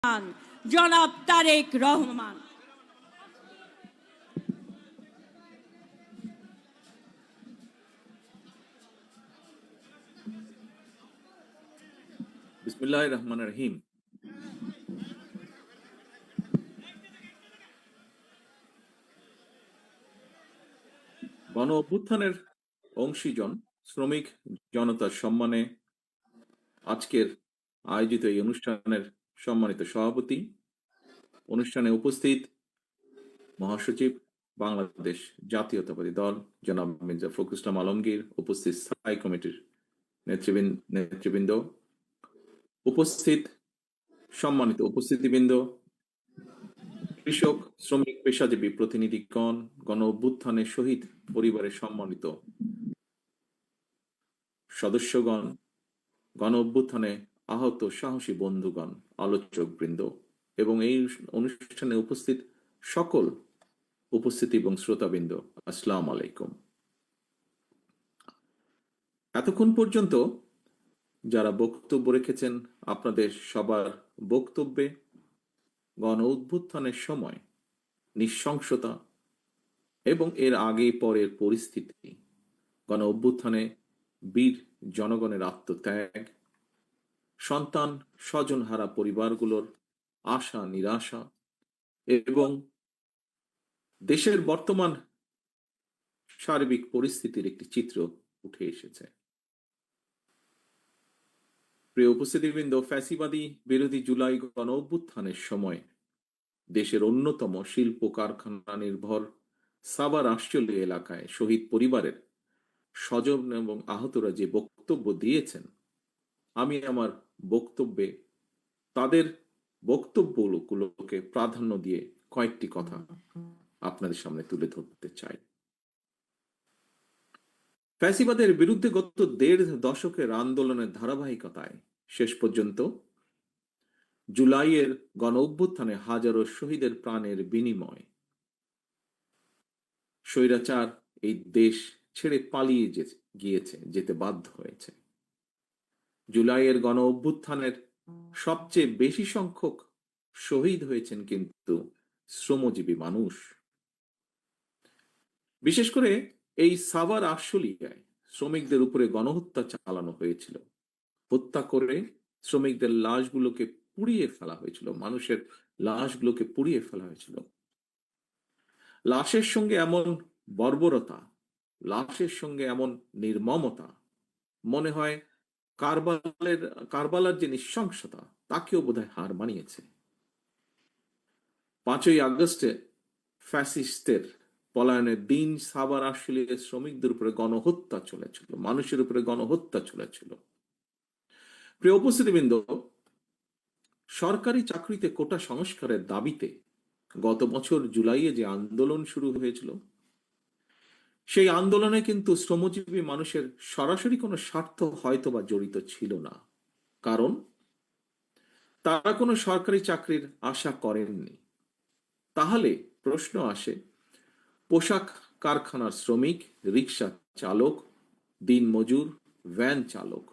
জনাব তারেক রহমান। বিসমিল্লাহির রহমানির রহিম। গণ অভ্যুত্থানের অংশীজন শ্রমিক জনতার সম্মানে আজকের আয়োজিত এই অনুষ্ঠানের সম্মানিত সভাপতি, অনুষ্ঠানে উপস্থিত মহাসচিব, বাংলাদেশ জাতীয়তাবাদী দল জনাব মির্জা ফখরুল ইসলাম আলমগীর, উপস্থিত স্থায়ী কমিটির নেতৃবৃন্দ, উপস্থিত সম্মানিত উপস্থিতিবৃন্দ, কৃষক, শ্রমিক, পেশাজীবী প্রতিনিধিগণ, গণ অভ্যুত্থানের শহীদ পরিবারের সম্মানিত সদস্যগণ, গণ অভ্যুত্থানে আহত সাহসী বন্ধুগণ, আলোচক বৃন্দ এবং এই অনুষ্ঠানে উপস্থিত সকল উপস্থিতি এবং শ্রোতাবৃন্দ, আসসালামু আলাইকুম। এতক্ষণ পর্যন্ত যারা বক্তব্য রেখেছেন, আপনাদের সবার বক্তব্যে গণ অভ্যুত্থানের সময় নৃশংসতা এবং এর আগে পরের পরিস্থিতি, গণ অভ্যুত্থানে বীর জনগণের আত্মত্যাগ, সন্তান স্বজনহারা পরিবারগুলোর আশা নিরাশা এবং দেশের বর্তমান সার্বিক পরিস্থিতির একটি চিত্র উঠে এসেছে। প্রিয় উপস্থিতিবৃন্দ, ফ্যাসিবাদী বিরোধী জুলাই গণ অভ্যুত্থানের সময় দেশের অন্যতম শিল্প কারখানা নির্ভর সাভার আশুলিয়া এলাকায় শহীদ পরিবারের স্বজন এবং আহতরা যে বক্তব্য দিয়েছেন, আমি আমার বক্তব্যে তাদের বক্তব্যগুলোকে প্রাধান্য দিয়ে কয়েকটি কথা আপনাদের সামনে তুলে ধরতে চাই। ফ্যাসিবাদের বিরুদ্ধে গত ১.৫ দশকের আন্দোলনের ধারাবাহিকতায় শেষ পর্যন্ত জুলাইয়ের গণ অভ্যুত্থানে হাজারো শহীদের প্রাণের বিনিময় স্বৈরাচার এই দেশ ছেড়ে পালিয়ে যেতে বাধ্য হয়েছে। জুলাইয়ের গণ অভ্যুত্থানের সবচেয়ে বেশি সংখ্যক শহীদ হয়েছেন কিন্তু শ্রমজীবী মানুষ। বিশেষ করে এই সাভার আশুলিয়ায় শ্রমিকদের উপরে গণহত্যা চালানো হয়েছিল। হত্যা করে শ্রমিকদের লাশগুলোকে পুড়িয়ে ফেলা হয়েছিল, মানুষের লাশগুলোকে পুড়িয়ে ফেলা হয়েছিল। লাশের সঙ্গে এমন বর্বরতা, লাশের সঙ্গে এমন নির্মমতা, মনে হয় কারবালার যে নৃশংসতা তাকেও বোধহয় হার মানিয়েছে। 5ই আগস্টে ফ্যাসিস্টের পলায়নের দিন সাভার আশুলিয়ার শ্রমিকদের উপরে গণহত্যা চলেছিল, মানুষের উপরে গণহত্যা চলেছিল। প্রিয় উপস্থিতিবৃন্দ, সরকারি চাকরিতে কোটা সংস্কারের দাবিতে গত বছর জুলাইয়ে যে আন্দোলন শুরু হয়েছিল, সেই আন্দোলনে কিন্তু শ্রমজীবী মানুষের সরাসরি কোনো স্বার্থ হয়তোবা জড়িত ছিল না, কারণ তারা কোনো সরকারি চাকরির আশা করেননি। তাহলে প্রশ্ন আসে, পোশাক কারখানার শ্রমিক, রিক্সা চালক, দিনমজুর, ভ্যান চালক,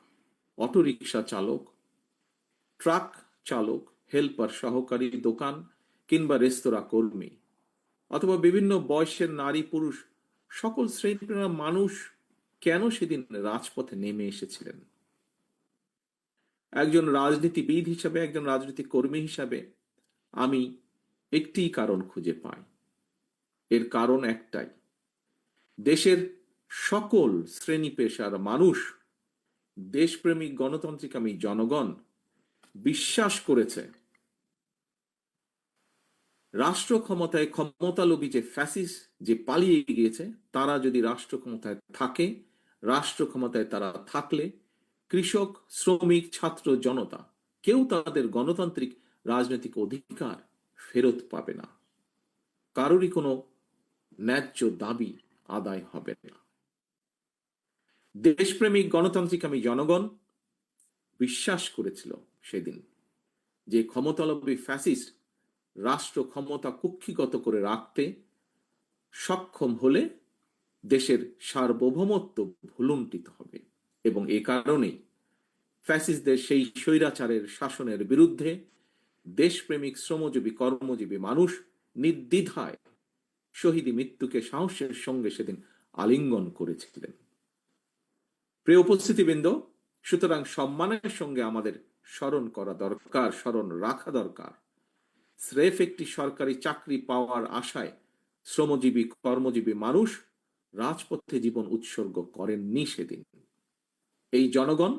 অটোরিক্সা চালক, ট্রাক চালক, হেল্পার, সহকারী, দোকান কিংবা রেস্তোরাঁ কর্মী, অথবা বিভিন্ন বয়সের নারী পুরুষ, সকল শ্রেণীর মানুষ কেন সেদিন রাজপথে নেমে এসেছিলেন? একজন রাজনীতিবিদ হিসাবে, একজন রাজনৈতিক কর্মী হিসাবে আমি একটি কারণ খুঁজে পাই। এর কারণ একটাই, দেশের সকল শ্রেণী পেশার মানুষ, দেশপ্রেমিক গণতান্ত্রিকামী জনগণ বিশ্বাস করেছে রাষ্ট্র ক্ষমতায় ক্ষমতালোভী যে ফ্যাসিস্ট যে পালিয়ে গিয়েছে, তারা যদি রাষ্ট্র ক্ষমতায় থাকে, রাষ্ট্র ক্ষমতায় তারা থাকলে কৃষক, শ্রমিক, ছাত্র, জনতা কেউ তাদের গণতান্ত্রিক রাজনৈতিক অধিকার ফেরত পাবে না, কারোরই কোনো ন্যায্য দাবি আদায় হবে না। দেশপ্রেমিক গণতান্ত্রিকামী জনগণ বিশ্বাস করেছিল সেদিন যে ক্ষমতালোভী ফ্যাসিস্ট রাষ্ট্র ক্ষমতা কুক্ষিগত করে রাখতে সক্ষম হলে দেশের সার্বভৌমত্ব ভুলুণ্ঠিত হবে, এবং এ কারণেই ফ্যাসিস্টদের সেই স্বৈরাচারের শাসনের বিরুদ্ধে দেশপ্রেমিক শ্রমজীবী কর্মজীবী মানুষ নির্দ্বিধায় শহীদী মৃত্যুকে সাহসের সঙ্গে সেদিন আলিঙ্গন করেছিলেন। প্রিয় উপস্থিতিবৃন্দ, সুতরাং সম্মানের সঙ্গে আমাদের স্মরণ করা দরকার, স্মরণ রাখা দরকার, স্রেফ একটি সরকারি চাকরি পাওয়ার আশায় শ্রমজীবী কর্মজীবী মানুষ রাজপথে জীবন উৎসর্গ করেননি সেদিন। এই জনগণ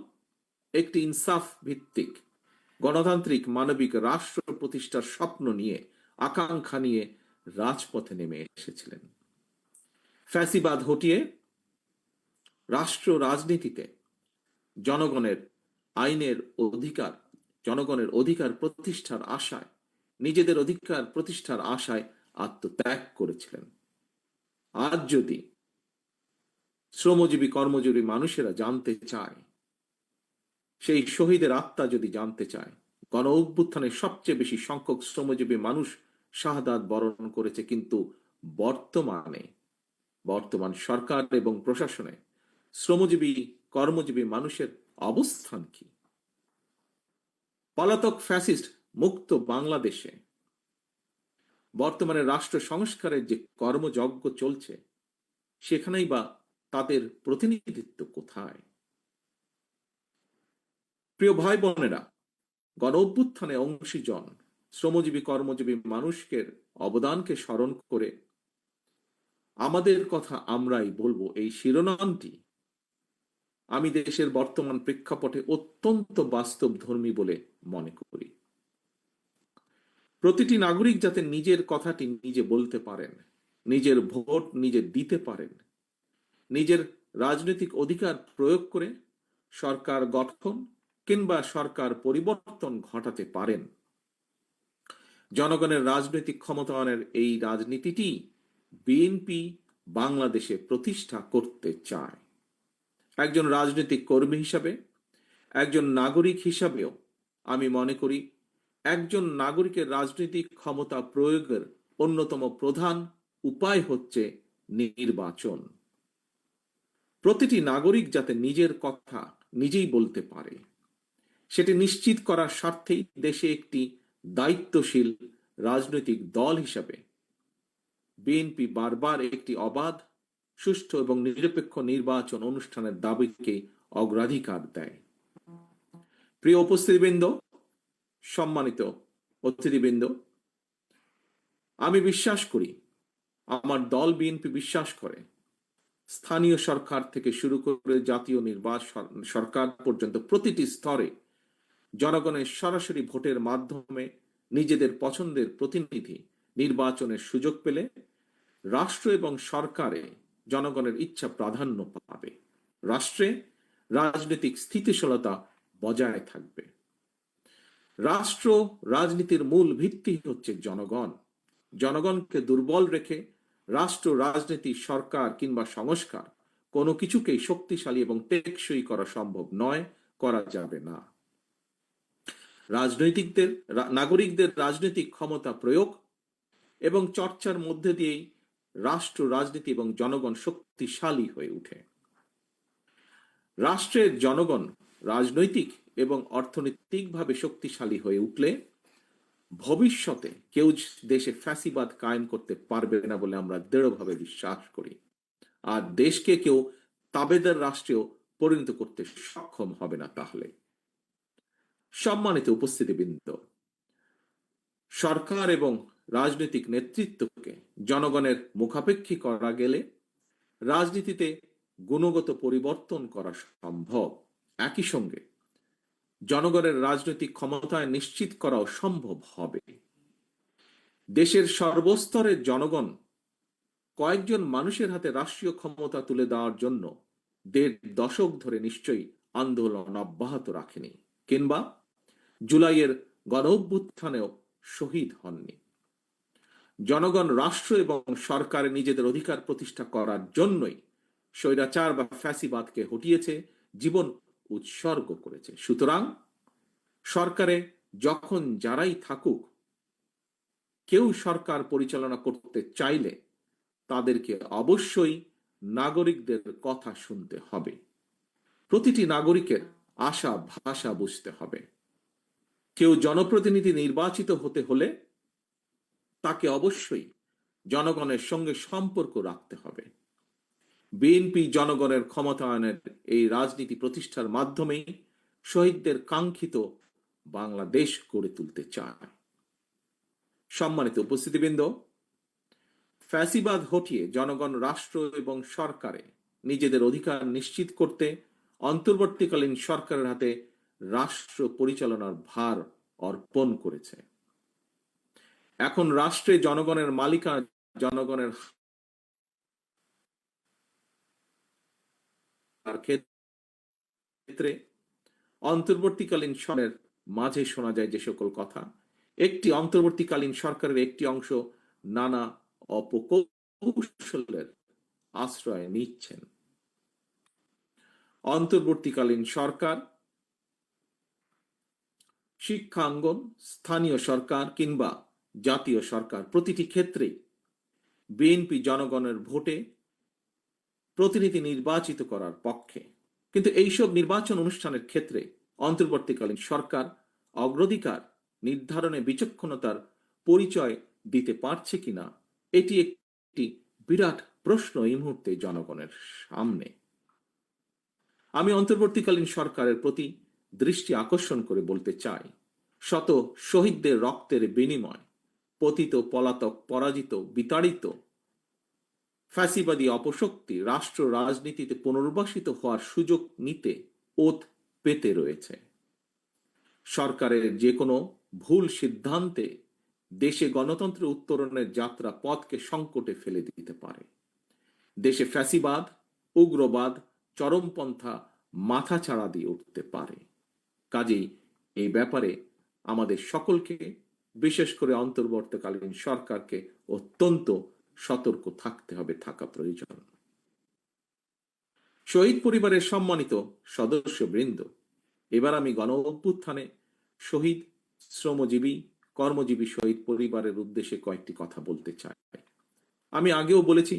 একটি ইনসাফ ভিত্তিক গণতান্ত্রিক মানবিক রাষ্ট্র প্রতিষ্ঠার স্বপ্ন নিয়ে, আকাঙ্ক্ষা নিয়ে রাজপথে নেমে এসেছিলেন। ফ্যাসিবাদ হটিয়ে রাষ্ট্র রাজনীতিতে জনগণের আইনের অধিকার, জনগণের অধিকার প্রতিষ্ঠার আশায়, নিজেদের অধিকার প্রতিষ্ঠার আশায় আত্মত্যাগ করেছিলেন। আজ যদি শ্রমজীবী কর্মজীবী মানুষেরা জানতে চায়, সেই শহীদের আত্মা যদি জানতে চায়, গণ অভ্যুত্থানে সবচেয়ে বেশি সংখ্যক শ্রমজীবী মানুষ শাহাদাত বরণ করেছে, কিন্তু বর্তমান সরকার এবং প্রশাসনে শ্রমজীবী কর্মজীবী মানুষের অবস্থান কি? পলাতক ফ্যাসিস্ট মুক্ত বাংলাদেশে বর্তমানে রাষ্ট্র সংস্কারের যে কর্মযজ্ঞ চলছে, সেখানেই বা তাদের প্রতিনিধিত্ব কোথায়? প্রিয় ভাই বোনেরা, গণ অভ্যুত্থানে অংশীজন শ্রমজীবী কর্মজীবী মানুষের অবদানকে স্মরণ করে আমাদের কথা আমরাই বলবো, এই শিরোনামটি আমি দেশের বর্তমান প্রেক্ষাপটে অত্যন্ত বাস্তবধর্মী বলে মনে করি। প্রতিটি নাগরিক যাতে নিজের কথাটি নিজে বলতে পারেন, নিজের ভোট নিজে দিতে পারেন, নিজের রাজনৈতিক অধিকার প্রয়োগ করে সরকার গঠন কিংবা সরকার পরিবর্তন ঘটাতে পারেন। জনগণের রাজনৈতিক ক্ষমতায়নের এই রাজনীতিটি বিএনপি বাংলাদেশে প্রতিষ্ঠা করতে চায়। একজন রাজনৈতিক কর্মী হিসাবে, একজন নাগরিক হিসাবেও আমি মনে করি একজন নাগরিকের রাজনৈতিক ক্ষমতা প্রয়োগের অন্যতম প্রধান উপায় হচ্ছে নির্বাচন। প্রতিটি নাগরিক যাতে নিজের কথা নিজেই বলতে পারে, সেটি নিশ্চিত করার স্বার্থেই দেশে একটি দায়িত্বশীল রাজনৈতিক দল হিসাবে বিএনপি বারবার একটি অবাধ, সুষ্ঠু এবং নিরপেক্ষ নির্বাচন অনুষ্ঠানের দাবিকে অগ্রাধিকার দেয়। প্রিয় উপস্থিতিবৃন্দ, সম্মানিত অতিথিবৃন্দ, আমি বিশ্বাস করি, আমার দল বিএনপি বিশ্বাস করে, স্থানীয় সরকার থেকে শুরু করে জাতীয় নির্বাচন সরকার পর্যন্ত প্রতিটি স্তরে জনগণের সরাসরি ভোটের মাধ্যমে নিজেদের পছন্দের প্রতিনিধি নির্বাচনের সুযোগ পেলে রাষ্ট্র এবং সরকারে জনগণের ইচ্ছা প্রাধান্য পাবে, রাষ্ট্রে রাজনৈতিক স্থিতিশীলতা বজায় থাকবে। রাষ্ট্র রাজনীতির মূল ভিত্তি হচ্ছে জনগণ। জনগণকে দুর্বল রেখে রাষ্ট্র রাজনীতি, সরকার কিংবা সংস্কার কোনো কিছুকেই শক্তিশালী এবং টেকসই করা সম্ভব নয়, করা যাবে না। নাগরিকদের রাজনৈতিক ক্ষমতা প্রয়োগ এবং চর্চার মধ্যে দিয়েই রাষ্ট্র রাজনীতি এবং জনগণ শক্তিশালী হয়ে ওঠে। রাষ্ট্রের জনগণ রাজনৈতিক এবং অর্থনৈতিকভাবে শক্তিশালী হয়ে উঠলে ভবিষ্যতে কেউ দেশে ফ্যাসিবাদ কায়েম করতে পারবে না বলে আমরা দৃঢ়ভাবে বিশ্বাস করি। আর দেশকে কেউ তাবেদার রাষ্ট্রেও পরিণত করতে সক্ষম হবে না। তাহলে সম্মানিত উপস্থিতিবৃন্দ, সরকার এবং রাজনৈতিক নেতৃত্বকে জনগণের মুখাপেক্ষী করা গেলে রাজনীতিতে গুণগত পরিবর্তন করা সম্ভব। একই সঙ্গে জনগণের রাজনৈতিক ক্ষমতায় নিশ্চিত করাও সম্ভব হবে। দেশের সর্বস্তরের জনগণ কয়েকজন মানুষের হাতে রাষ্ট্রীয় ক্ষমতা তুলে দেওয়ার জন্য ১.৫ দশক ধরে নিশ্চয়ই আন্দোলন অব্যাহত রাখেনি, কিংবা জুলাইয়ের গণ অভ্যুত্থানেও শহীদ হননি। জনগণ রাষ্ট্র এবং সরকারে নিজেদের অধিকার প্রতিষ্ঠা করার জন্যই স্বৈরাচার বা ফ্যাসিবাদকে হটিয়েছে, জীবন উৎসর্গ করেছে। সুতরাং সরকারে যখন যারাই থাকুক, কেউ সরকার পরিচালনা করতে চাইলে তাদেরকে অবশ্যই নাগরিকদের কথা শুনতে হবে, প্রতিটি নাগরিকের আশা ভাষা বুঝতে হবে। কেউ জনপ্রতিনিধি নির্বাচিত হতে হলে তাকে অবশ্যই জনগণের সঙ্গে সম্পর্ক রাখতে হবে। বিএনপি জনগণের ক্ষমতায়নের এই রাজনীতি প্রতিষ্ঠার মাধ্যমেই শহীদদের কাঙ্ক্ষিত বাংলাদেশ গড়ে তুলতে চায়। সম্মানিত উপস্থিতিবৃন্দ, ফ্যাসিবাদ হটিয়ে জনগণ রাষ্ট্র এবং সরকারে নিজেদের অধিকার নিশ্চিত করতে অন্তর্বর্তীকালীন সরকারের হাতে রাষ্ট্র পরিচালনার ভার অর্পণ করেছে। এখন রাষ্ট্রে জনগণের মালিকানা জনগণের ক্ষেত্রে অন্তর্বর্তীকালীন সরকারের মাঝে শোনা যায় যে সকল কথা, একটি অন্তর্বর্তীকালীন সরকারের একটি অংশ নানা অপকৌশলের আশ্রয় নিচ্ছেন। অন্তর্বর্তীকালীন সরকার শিক্ষাঙ্গন, স্থানীয় সরকার কিংবা জাতীয় সরকার, প্রতিটি ক্ষেত্রে বিএনপি জনগণের ভোটে প্রতিনিধি নির্বাচিত করার পক্ষে। কিন্তু এইসব নির্বাচন অনুষ্ঠানের ক্ষেত্রে অন্তর্বর্তীকালীন সরকার অগ্রাধিকার নির্ধারণে বিচক্ষণতার পরিচয় দিতে পারছে কিনা, এটি একটি বিরাট প্রশ্ন এই মুহূর্তে জনগণের সামনে। আমি অন্তর্বর্তীকালীন সরকারের প্রতি দৃষ্টি আকর্ষণ করে বলতে চাই, শত শহীদদের রক্তের বিনিময় পতিত, পলাতক, পরাজিত, বিতাড়িত ফ্যাসিবাদী অপশক্তি রাষ্ট্র রাজনীতিতে পুনর্বাসিত হওয়ার সুযোগ নিতে ওত পেতে রয়েছে। সরকারের যে কোনো ভুল সিদ্ধান্তে দেশে গণতন্ত্র উত্তরণের যাত্রা পথকে সংকটে ফেলে দিতে পারে। দেশে ফ্যাসিবাদ, উগ্রবাদ, চরমপন্থা মাথাচাড়া দিয়ে উঠতে পারে। কাজেই এই ব্যাপারে আমাদের সকলকে, বিশেষ করে অন্তর্বর্তীকালীন সরকারকে অত্যন্ত সতর্ক থাকতে হবে, থাকা প্রয়োজন। শহীদ পরিবারের সম্মানিত সদস্যবৃন্দ, এবার আমি গণ অভ্যুত্থানে শহীদ, শ্রমজীবী, কর্মজীবী শহীদ পরিবারের উদ্দেশ্যে কয়েকটি কথা বলতে চাই। আমি আগেও বলেছি,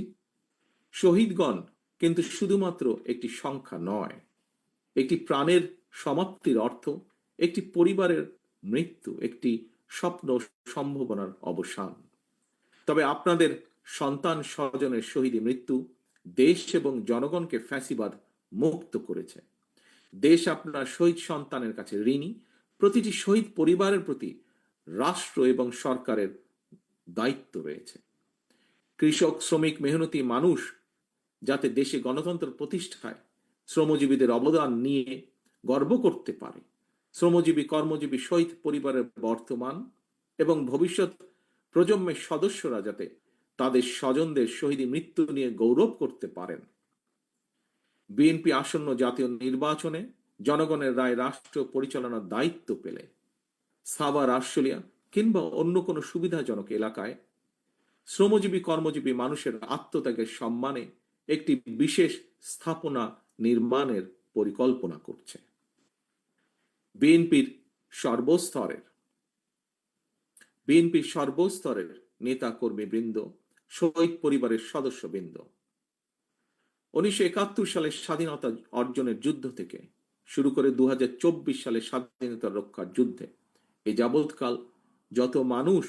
শহীদগণ কিন্তু শুধুমাত্র একটি সংখ্যা নয়। একটি প্রাণের সমাপ্তির অর্থ একটি পরিবারের মৃত্যু, একটি স্বপ্ন সম্ভাবনার অবসান। তবে আপনাদের সন্তান স্বজনের শহীদী মৃত্যু দেশ এবং জনগণকে ফ্যাসিবাদ মুক্ত করেছে। দেশ আপনার শহীদ সন্তানের কাছে ঋণী। প্রতিটি শহীদ পরিবারের প্রতি রাষ্ট্র এবং সরকারের দায়িত্ব রয়েছে। কৃষক, শ্রমিক, মেহনতি মানুষ যাতে দেশে গণতন্ত্র প্রতিষ্ঠায় শ্রমজীবীদের অবদান নিয়ে গর্ব করতে পারে। শ্রমজীবী, কর্মজীবী শহীদ পরিবারের বর্তমান এবং ভবিষ্যৎ প্রজন্মের সদস্যরা যাতে তাদের স্বজনদের শহীদী মৃত্যু নিয়ে গৌরব করতে পারেন। বিএনপি আসন্ন জাতীয় নির্বাচনে জনগণের রায় রাষ্ট্র পরিচালনার দায়িত্ব পেলে সাভার, আশুলিয়া কিংবা অন্য কোনো সুবিধাজনক এলাকায় শ্রমজীবী, কর্মজীবী মানুষের আত্মত্যাগের সম্মানে একটি বিশেষ স্থাপনা নির্মাণের পরিকল্পনা করছে। বিএনপির সর্বস্তরের নেতা কর্মীবৃন্দ, শহীদ পরিবারের সদস্যবৃন্দ 1971 সালের স্বাধীনতা অর্জনের যুদ্ধ থেকে শুরু করে 2024 সালের স্বাধীনতা রক্ষার যুদ্ধে এ যাবৎকাল যত মানুষ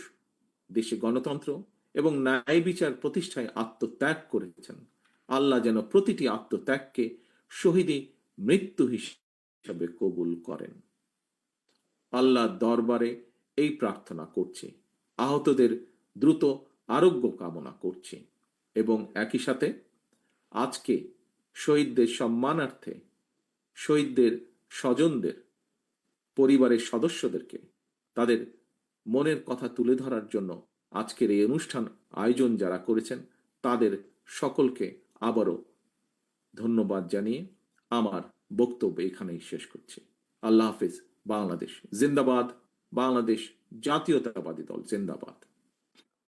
দেশে গণতন্ত্র এবং ন্যায় বিচার প্রতিষ্ঠায় আত্মত্যাগ করেছেন, আল্লাহ যেন প্রতিটি আত্মত্যাগকে শহীদী মৃত্যু হিসেবে কবুল করেন। আল্লাহর দরবারে এই প্রার্থনা করছি, আহতদের দ্রুত আরোগ্য কামনা করছি এবং একই সাথে আজকে শহীদদের সম্মানার্থে শহীদদের স্বজনদের পরিবারের সদস্যদেরকে তাদের মনের কথা তুলে ধরার জন্য আজকের এই অনুষ্ঠান আয়োজন যারা করেছেন তাদের সকলকে আবারও ধন্যবাদ জানিয়ে আমার বক্তব্য এখানেই শেষ করছি। আল্লাহ হাফিজ। বাংলাদেশ জিন্দাবাদ। বাংলাদেশ জাতীয়তাবাদী দল জিন্দাবাদ।